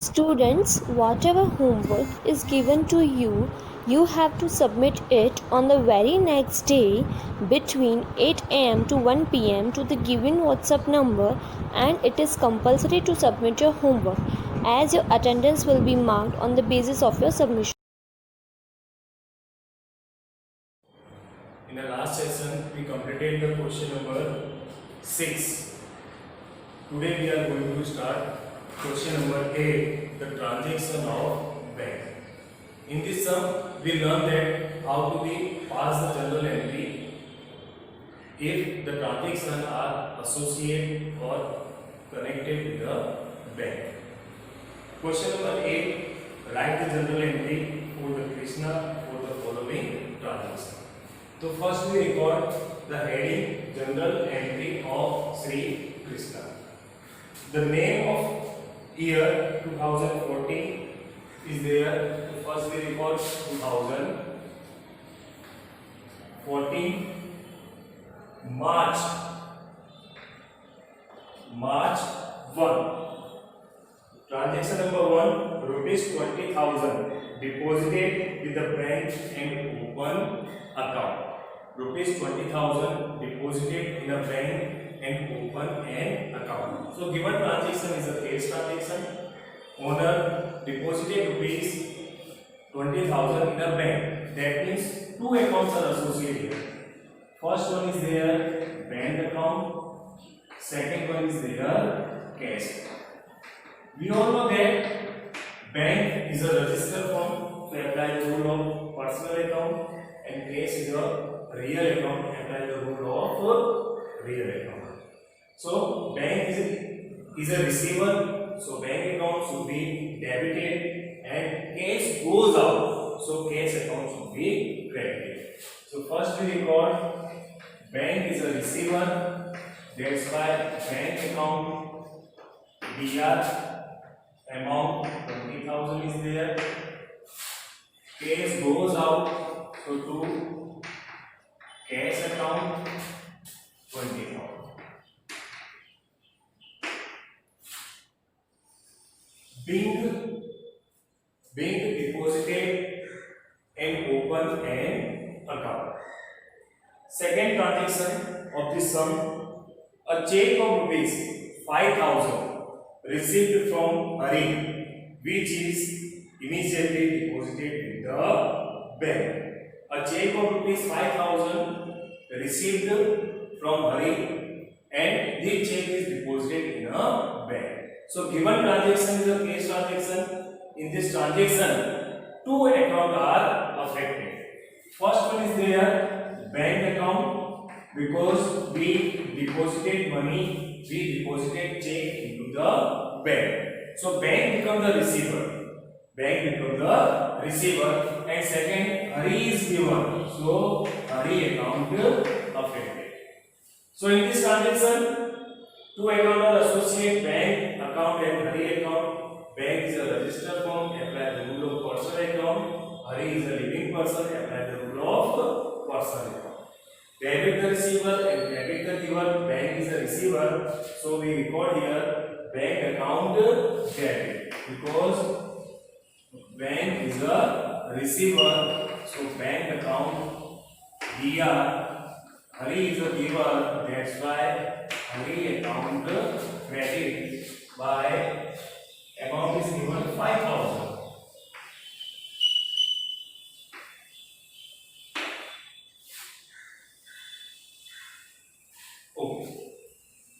Students, whatever homework is given to you, you have to submit it on the very next day between 8 am to 1 pm to the given WhatsApp number, and it is compulsory to submit your homework as your attendance will be marked on the basis of your submission. In the last session, we completed the question number 6. Today we are going to start question number 8, the transaction of bank. In this sum, we learn that how to be pass the journal entry if the transactions are associated or connected with the bank. Question number 8, write the journal entry for the Krishna for the following transaction. So first we record the heading General Entry of Sri Krishna. The name of year 2014 is there. So first we record 2014 March 1. Transaction number 1, rupees 20,000 deposited with the bank and open account. Rupees 20,000 deposited in a bank and open an account. So given transaction is a cash transaction. Owner deposited rupees 20,000 in a bank. That means two accounts are associated. First one is their bank account. Second one is their cash. We all know that bank is a registered form to apply the rule of personal account, and cash is a real account to apply the rule of real account. So bank is a receiver, so bank account should be debited, and cash goes out, so cash account should be credited. So first we record bank is a receiver, that's why bank account BR amount 20,000 is there. Cash goes out, so to cash account 20,000. Being deposited and open an account. Second transaction of this sum, a check of rupees 5,000 received from Hari, which is immediately deposited with the bank. A check of rupees 5,000 received from Hari, and this check is deposited in a bank. So given transaction is a cash transaction. In this transaction, two accounts are affected. First one is their bank account, because we deposited money, we deposited check into the bank. So bank become the receiver. Bank become the receiver, and second, Hari is given. So Hari account affected. So in this transaction, two accounts are associated, bank account and Hari account. Bank is a registered form, apply the rule of personal account. Hari is a living person, apply the rule of personal account. Debit the receiver and credit the giver. Bank is a receiver, so we record here bank account debit, because bank is a receiver, so bank account DR. Hari is a giver, that's why Hari account credit by amount is given 5,000. Okay.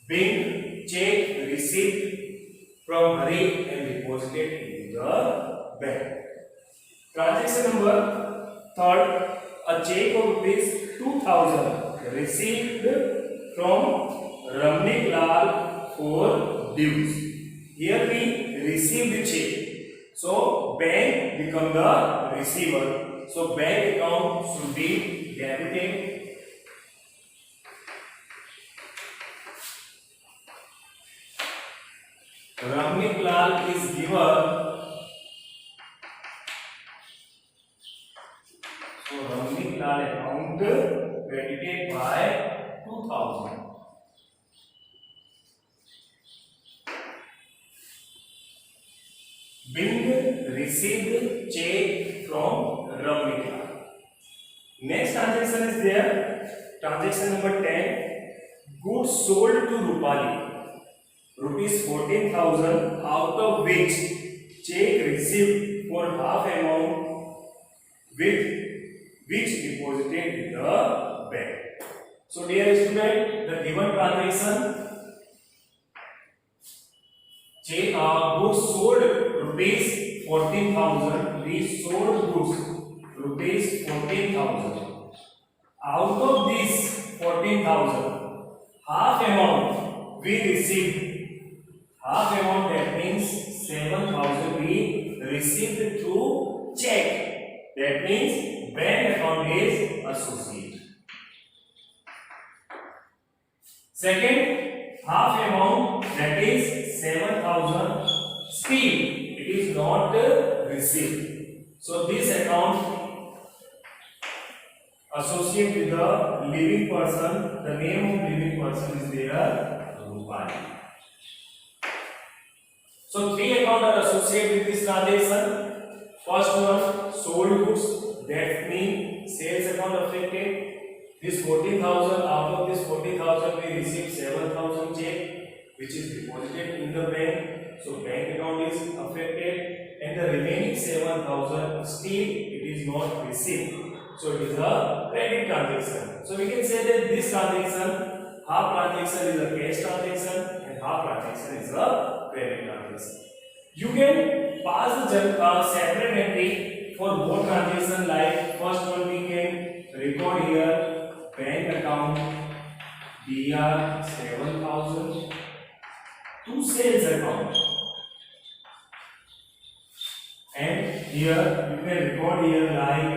Being check received from Hari and deposited into the bank. Transaction number 3, a check of rupees 2,000 received from Ramnik Lal for dues. Here we received check, so bank become the receiver. So bank account should be debited. Ramnik Lal is given. So Ramnik Lal account credited by 2,000. being received check from Ramnikla. Next transaction is there. Transaction number 10. Goods sold to Rupali. Rupees 14,000, out of which check received for half amount with which deposited with the bank. So dear student, the given transaction, goods sold rupees 14,000, we sold goods rupees 14,000. Out of this 14,000, half amount we received. Half amount, that means 7,000 we received through check. That means bank account is associated. Second, half amount, that is 7,000, still it is not received. So this account associated with the living person. The name of living person is there, Rupali. So three accounts are associated with this transaction. First one, sold goods, that means sales account affected. This 14,000, out of this 40,000 we received 7,000 check which is deposited in the bank. So bank account is affected, and the remaining 7,000 still it is not received. So it is a credit transaction. So we can say that this transaction, half transaction is a cash transaction and half transaction is a credit transaction. You can pass the separate entry for both transactions. Like first one we can record here, bank account DR 7,000 to sales account, and here you can record here like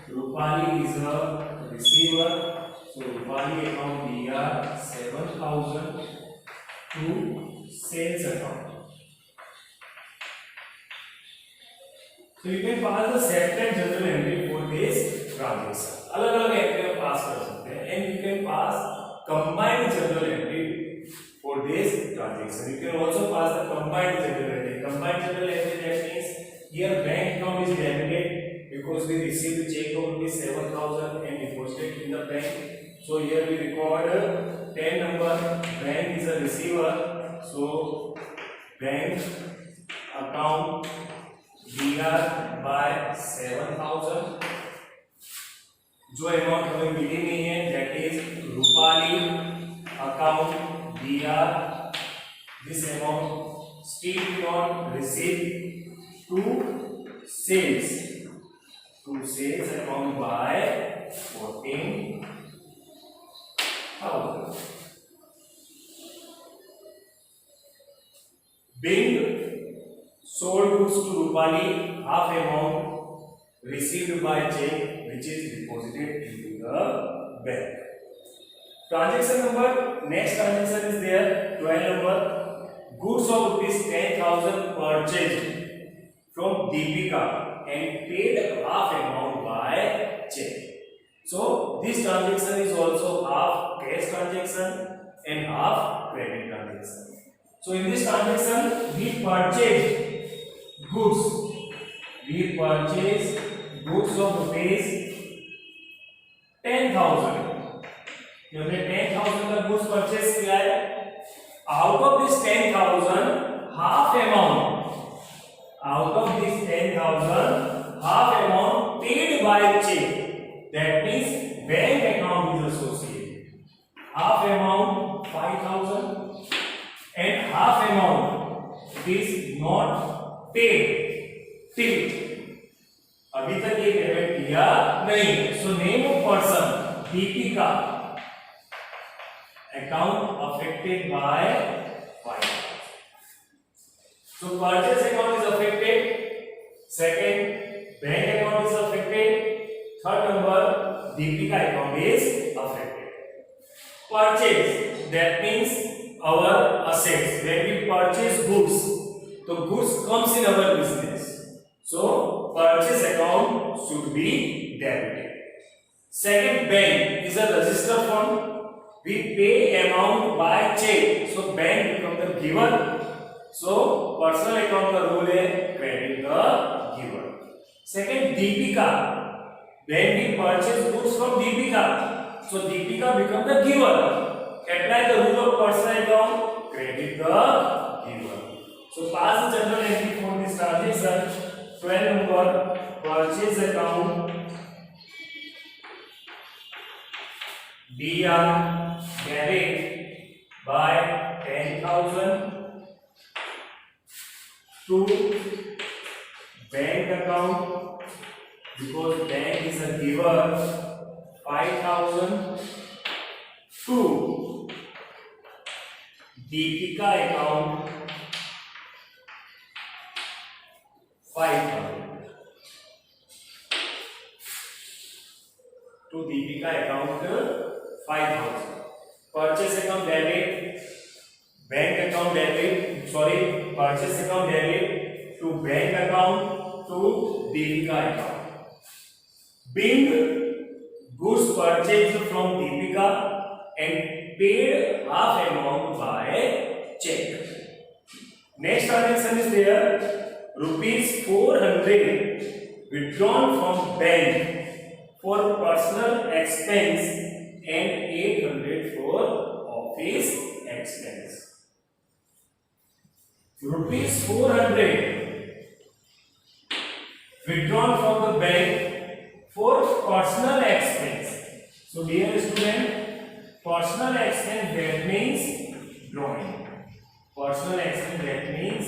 Rupali is a receiver, so Rupali account DR 7,000 to sales account. So you can pass the separate journal entry for this transaction. अलग-अलग entry आप पास कर सकते हैं, and you can pass combined journal entry for this transaction. You can also pass the combined journal entry. Combined journal entry, that means here bank account is debited because we received check of rupees 7,000 and deposited in the bank. So here we record 10 number. Bank is a receiver, so bank account DR by 7,000. जो amount हमें मिली नहीं है, that is Rupali account DR. This amount still not receive to sales account by 14,000. Being sold goods to Rupali, half amount received by check which is deposited into the bank. Transaction number, next transaction is there, 12 number. Goods of rupees 10,000 purchased from Deepika and paid half amount by check. So this transaction is also half cash transaction and half credit transaction. So in this transaction we purchased goods. We purchased goods of rupees 10,000. हमने 10,000 का goods purchase किया है. Out of this 10,000 half amount paid by cheque, that means bank account is associated. Half amount 5,000 and half amount is not paid till. अभी तक ये payment किया नहीं. So name of person Deepika, account affected by 5,000. So purchase account is affected. Second, bank account is affected. Third number, Deepika account is affected. Purchase, that means our assets. When we purchase goods, so goods comes in our business, so purchase account should be debited. Second, bank is a register fund. We pay amount by check, so bank become the giver. So personal account का rule है credit the giver. Second, Deepika. When we purchase goods from Deepika, so Deepika become the giver. Apply the rule of personal account, credit the giver. So pass the general entry for this transaction. 12 number, purchase account, DR, debit by 10,000 to bank account. Because bank is a giver, 5,000 to Deepika account, 5,000 to Deepika account, 5,000. Purchase account debit, bank account debit. Sorry, purchase account debit to bank account to Deepika account. Being goods purchased from Deepika and paid half amount by check. Next transaction is there. Rupees 400 withdrawn from bank for personal expense and 800 for office expense. Rupees 400 withdrawn from the bank for personal expense. So dear student, personal expense that means drawing. Personal expense that means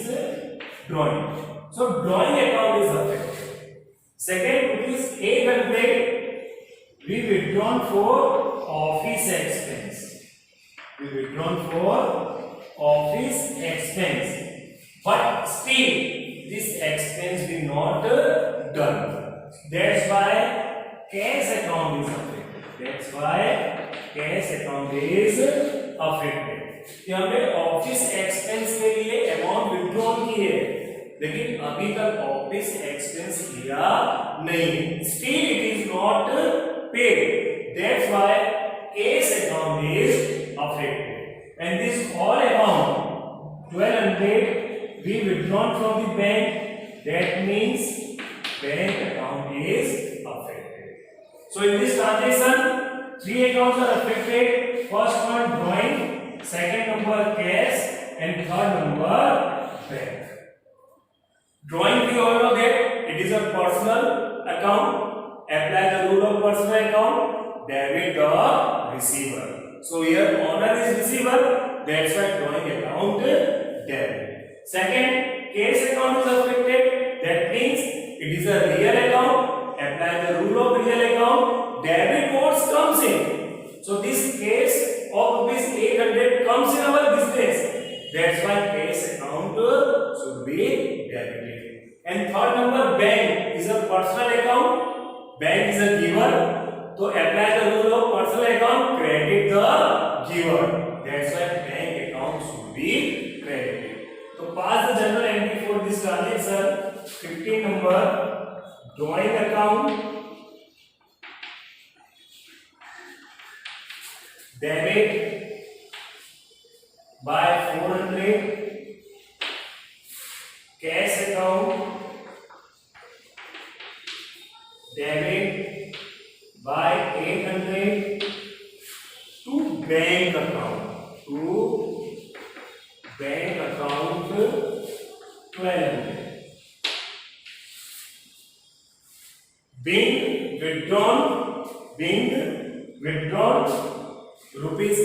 drawing. So drawing account is affected. Second, rupees 800 we withdrawn for office expense. We withdrawn for office expense. But still this expense will not done. That's why cash account is affected. That's why cash account is affected. कि हमने office expense के लिए amount withdrawal की है, लेकिन अभी तक office expense लिया नहीं. Still it is not paid. That's why cash account is affected. And this all amount 1200 we withdrawn from the bank. That means bank account is affected. So in this transaction, three accounts are affected. First one drawing, second number cash, and third number bank. Drawing, we all know that it is a personal account. Apply the rule of personal account. Debit the receiver. So here owner is receiver. That's why drawing account debit. Second, cash account is affected. That means it is a real account. Apply the rule of real account. Debit notes comes in. So this case of rupees 800 comes in our business. That's why cash account should be debited. And third number, bank is a personal account. Bank is a giver. So apply the rule of personal account. Credit the giver. That's why bank account should be credited. So pass the general entry for this transaction. 15 number, drawing account, debit by 400, cash account, debit by 800 to bank account, bank account 1200. Being withdrawn rupees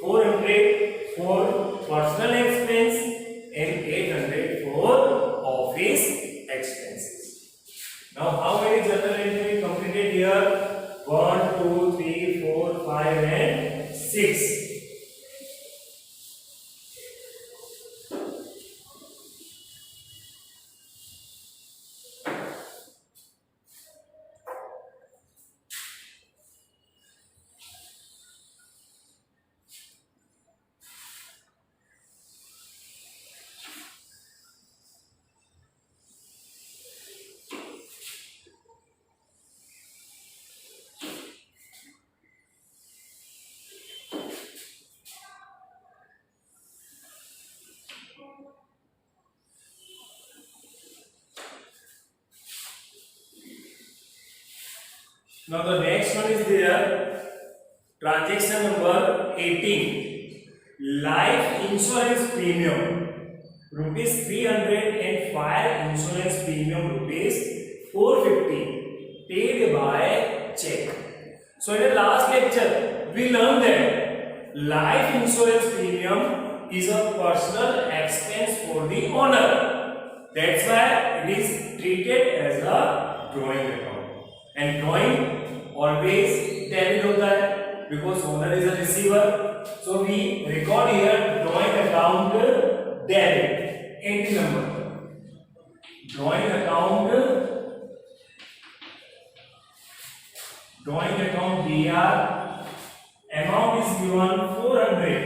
400 for personal expense and 800 for office expenses. Now how many journal entry we completed here? 1, 2, 3, 4, 5 and 6. Now the next one is there. Transaction number 18. Life insurance premium rupees 300 and fire insurance premium rupees 450 paid by check. So in the last lecture we learned that life insurance premium is a personal expense for the owner. That's why it is treated as a drawing account. And drawing always debit होता है because owner is a receiver. So we record here drawing account debit. Entry number. Drawing account DR. Amount is given 400.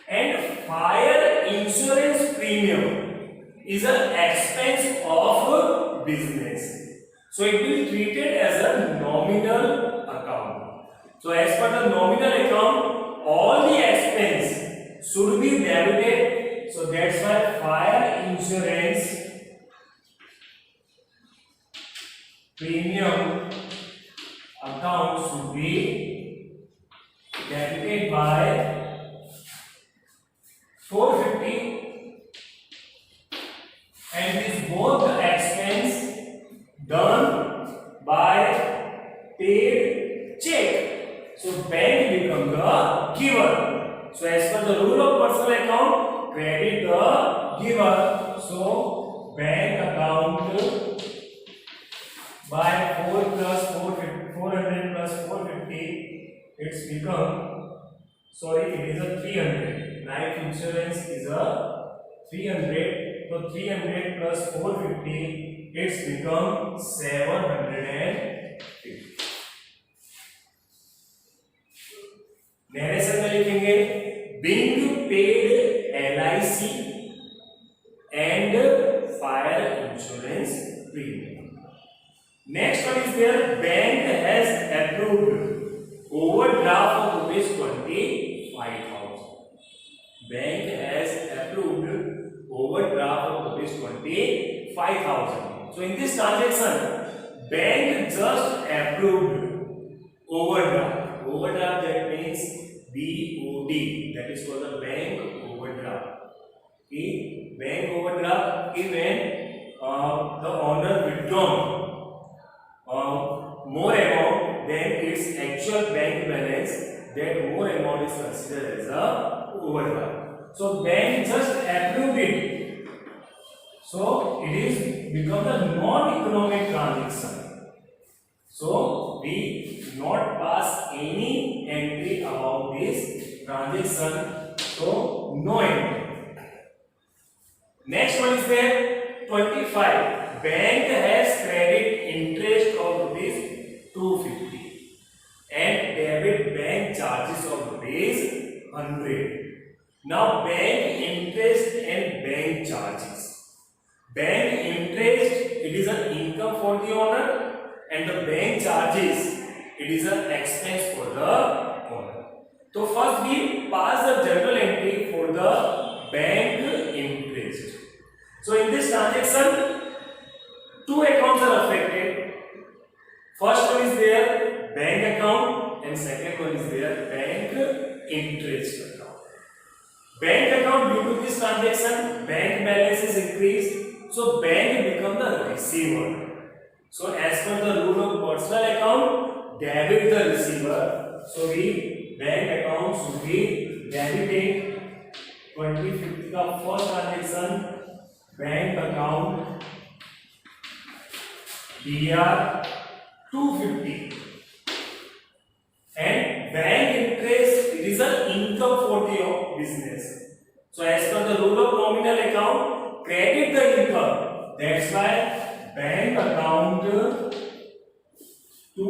And fire insurance premium is an expense of business. So it will be treated as a nominal account. So as per the nominal account, all the expense should be debited. So that's why fire insurance premium account should be debited by 450, and it is both the expense done by paid check. So bank becomes the giver. So as per the rule of personal account, credit the giver. So bank account by 400 plus 450, it's become, sorry, it is a 300. Life insurance is a 300. So 300 plus 450, it's become 750. Narration में लिखेंगे being paid LIC and fire insurance premium. Next one is there, bank has approved overdraft of rupees 25,000. Bank has approved overdraft of rupees 25,000. So in this transaction, bank just approved overdraft. Overdraft, that means BOD. That is called the bank overdraft. Okay? Bank overdraft is when the owner withdrawn more amount than its actual bank balance. That more amount is considered as a overdraft. So bank just approved it. So it is become a non-economic transaction. So we not pass any entry about this transaction. So no entry. Next one is there 25. Bank has credit interest of rupees 250 and debit bank charges of rupees 100. Now bank interest and bank charges. Bank interest, it is an income for the owner, and the bank charges, it is an expense for the owner. So first we pass the journal entry for the bank interest. So in this transaction, two accounts are affected. First one is their bank account and second one is their bank interest account. Bank account, due to this transaction, bank balance is increased, so bank become the receiver. So as per the rule of personal account, debit the receiver. So we bank account should be debited 2050 का first transaction, bank account DR 250, and bank interest, it is an income for the business. So as per the rule of nominal account, credit the income. That's why bank account to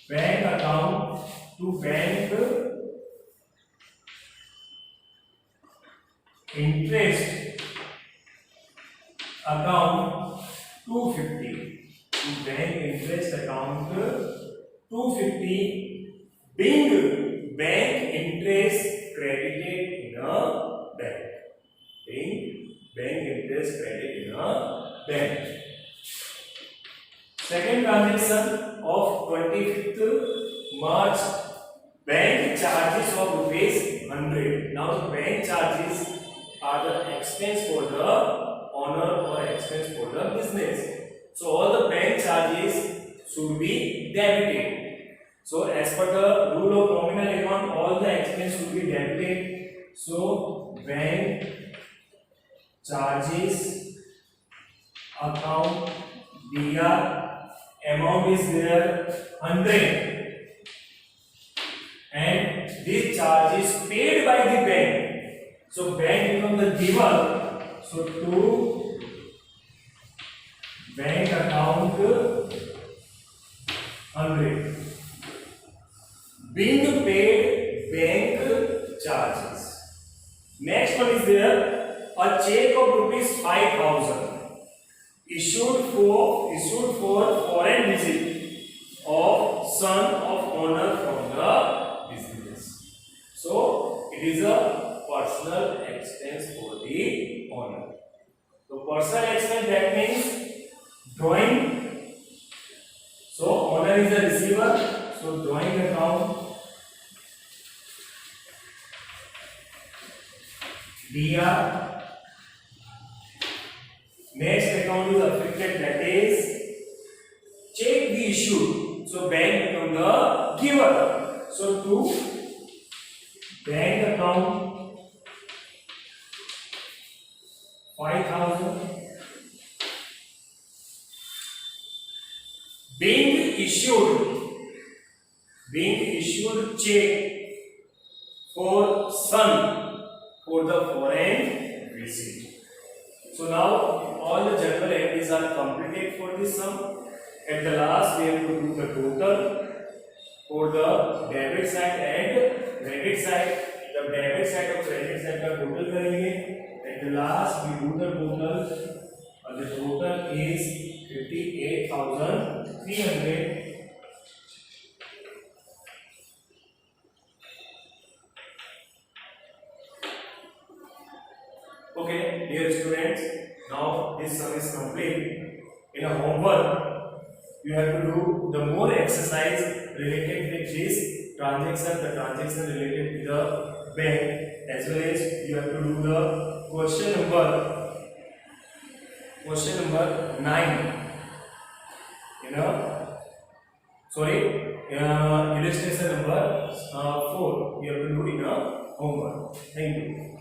bank account to bank interest account 250 to bank interest account 250 being bank interest credited in a bank, being bank interest credited in a bank charges of rupees 100. Now the bank charges are the expense for the owner or expense for the business. So all the bank charges should be debited. So as per the rule of nominal account, all the expense should be debited. So bank charges account BR amount is there 100, and this charge is paid by the bank. So bank become the giver. So to bank account 100 being paid bank charges. Next one is there, a check of rupees 5,000 issued for foreign visit of son of owner from the business. So it is a personal expense for the owner. So personal expense, that means drawing. So owner is the receiver. So drawing account BR. Next account is affected, that is check be issued. So bank become the giver. So to bank account 5,000 being issued check for son for the foreign visit. So now all the general entries are completed for this sum. At the last we have to do the total for the debit side and credit side. The debit side और credit side का total करेंगे. At the last we do the total, and the total is 58,300. Okay, dear students, now this sum is complete. In a homework, you have to do the more exercise related with this transaction, the transaction related with the bank, as well as you have to do the question number 9. Illustration number 4. You have to do in a homework. Thank you.